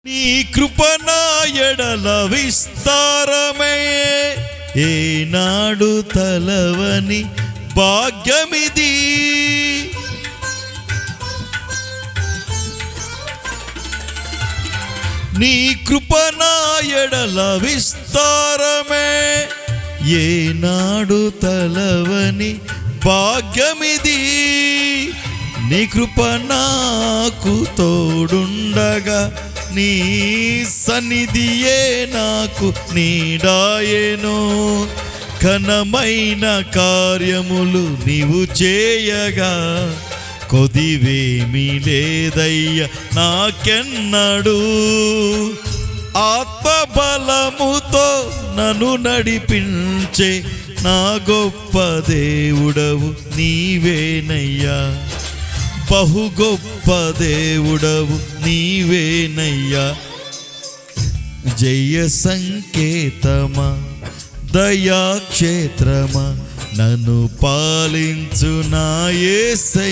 నీ కృప నా ఎడల విస్తారమే, ఏనాడు తలవని భాగ్యమిది. నీ కృప నా ఎడల విస్తారమే, ఏనాడు తలవని భాగ్యమిది. నీ కృప నాకు తోడుండగా, నీ సన్నిధియే నాకు నీడాయెను. ఘనమైన కార్యములు నీవు చేయగా, కొదివేమీ లేదయ్య నాకెన్నడు. ఆత్మబలముతో నన్ను నడిపించే నా గొప్ప దేవుడవు నీవేనయ్యా. బహు గొప్ప దేవుడవు నీవేనయ్యా. జయ సంకేతమా, దయాక్షేత్రమా, నన్ను పాలించు నా యేసయ్యా.